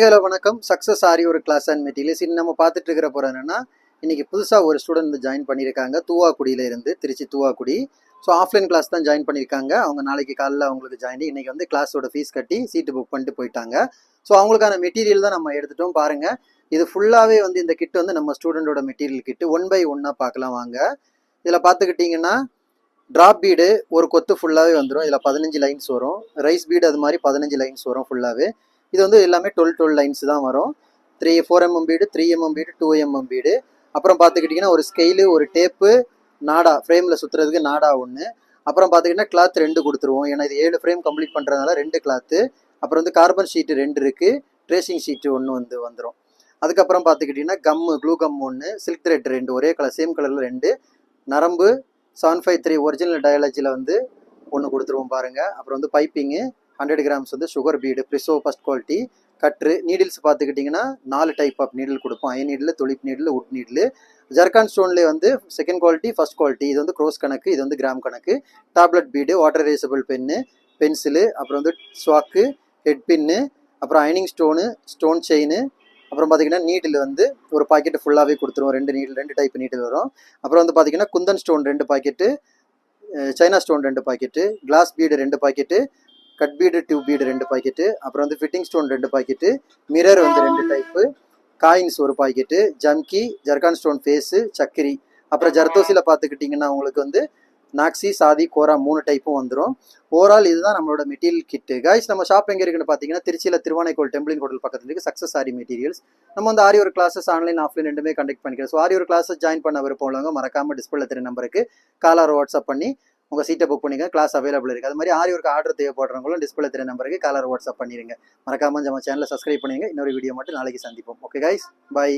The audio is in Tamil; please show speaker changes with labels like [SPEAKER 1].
[SPEAKER 1] ஹலோ வணக்கம். சக்ஸஸ் ஆரி ஒரு கிளாஸ் அண்ட் மெட்டீரியல்ஸ். இன்னும் நம்ம பார்த்துட்டு இருக்கிற போகிறோம் என்னென்னா, இன்றைக்கி புதுசாக ஒரு ஸ்டூடெண்ட் வந்து ஜாயின் பண்ணியிருக்காங்க. தூவாக்குடியில் இருந்து, Trichy Thuvakudi. So offline class தான் ஜாயின் பண்ணியிருக்காங்க. அவங்க நாளைக்கு காலையில் அவங்களுக்கு ஜாயின் இன்றைக்கி வந்து கிளாஸோட ஃபீஸ் கட்டி சீட்டு புக் பண்ணிட்டு போயிட்டாங்க. ஸோ அவங்களுக்கான மெட்டீரியல் தான் நம்ம எடுத்துட்டோம். பாருங்கள், இது ஃபுல்லாகவே வந்து இந்த கிட் வந்து நம்ம ஸ்டூடெண்டோட மெட்டீரியல் கிட்டு 1 by 1 பார்க்கலாம் வாங்க. இதில் பார்த்துக்கிட்டிங்கன்னா ட்ராப் பீடு ஒரு கொத்து ஃபுல்லாகவே வந்துடும். இதில் 15 லைன்ஸ் வரும். ரைஸ் பீடு அது மாதிரி 15 லைன்ஸ் வரும் ஃபுல்லாகவே. இது வந்து எல்லாமே 12 லைன்ஸ் தான் வரும். 4 mm feed, 3 mm feed, 2 mm feed. அப்புறம் பார்த்துக்கிட்டிங்கன்னா ஒரு ஸ்கெயிலு, ஒரு டேப்பு, நாடா ஃப்ரேமில் சுற்றுறதுக்கு நாடா ஒன்று. அப்புறம் பார்த்துக்கிட்டிங்கன்னா கிளாத் 2 கொடுத்துருவோம். ஏன்னா இது 7 ஃப்ரேம் கம்ப்ளீட் பண்ணுறதுனால 2 கிளாத்து. அப்புறம் வந்து கார்பன் ஷீட்டு 2 இருக்குது. ட்ரேசிங் ஷீட்டு ஒன்று வந்துடும். அதுக்கப்புறம் பார்த்துக்கிட்டிங்கன்னா க்ளூ கம் 1, சில்க் த்ரெட் 2, ஒரே கலர் சேம் கலரில் 2, நரம்பு 753 ஒரிஜினல் டயாலஜியில் வந்து ஒன்று கொடுத்துருவோம் பாருங்கள். அப்புறம் வந்து பைப்பிங்கு 100 கிராம்ஸ் வந்து சுகர் பீடு, ப்ரிசோ ஃபஸ்ட் குவாலிட்டி. கட்ரு நீடில்ஸ் பார்த்துக்கிட்டிங்கன்னா 4 டைப் ஆஃப் நீடில் கொடுப்போம். Iron needle, tulip needle, wood needle. Zircon ஸ்டோன்லேயே வந்து செகண்ட் குவாலிட்டி, ஃபஸ்ட் குவாலிட்டி. இது வந்து க்ரோஸ் கணக்கு, இது வந்து கிராம் கணக்கு. Tablet bead, water erasable pen, pencil, அப்புறம் வந்து ஸ்வாக்கு, ஹெட் பின்னு, அப்புறம் அயனிங் ஸ்டோனு, ஸ்டோன் செயின். அப்புறம் பார்த்திங்கன்னா நீடில் வந்து ஒரு பாக்கெட்டு ஃபுல்லாகவே கொடுத்துருவோம். 2 டைப் நீடில் வரும். அப்புறம் வந்து பார்த்திங்கன்னா kundan stone 2 packet, China stone 2 packet, glass bead 2 packet, cut bead tube bead 2 packet, அப்புறம் வந்து ஃபிட்டிங் ஸ்டோன் 2 பாக்கெட்டு, மிரர் வந்து 2 டைப்பு, காயின்ஸ் ஒரு பாக்கெட்டு, ஜம்கி, ஜர்கான் ஸ்டோன் ஃபேஸு, சக்கிரி. அப்புறம் ஜர்தோசியில் பார்த்துக்கிட்டிங்கன்னா உங்களுக்கு வந்து நாக்ஸி, சாதி, கோரா 3 டைப்பும் வந்துடும். ஓவரால் இதுதான் நம்மளோட மெட்டீரியல் கிட்டு. கைஸ், நம்ம ஷாப் எங்கே இருக்குன்னு பார்த்தீங்கன்னா திருச்சியில் திருவானைக்கோள் டெம்பிளின் ஹோட்டல் பக்கத்தில் இருக்குது சக்ஸஸ் ஆரி மெட்டீரியல்ஸ். நம்ம வந்து ஆரி ஒரு கிளாஸஸ் ஆன்லைன் ஆஃப்லைன் ரெண்டுமே கண்டக்ட் பண்ணிக்கிறோம். ஸோ ஆரி ஒரு கிளாஸஸ் ஜாயின் பண்ண விருப்பம் உள்ளவங்க மறக்காமல் டிஸ்பிளே தெரிய நம்பருக்கு காலர் வாட்ஸ்அப் பண்ணி உங்கள் சீட்டை புக் பண்ணிங்க. கிளாஸ் அவைலபிள் இருக்குது. அது மாதிரி ஆரி ஒர்க்கு ஆர்டர் தேவைப்படுறவங்களும் டிஸ்பிளே தெரிய நம்பருக்கு காலர் வாட்ஸ்அப் பண்ணிடுங்க. மறக்காமல் நம்ம சேனலை சப்ஸ்கிரைப் பண்ணிடுங்க. இன்னொரு வீடியோ மட்டும் நாளைக்கு சந்திப்போம். Okay guys, by.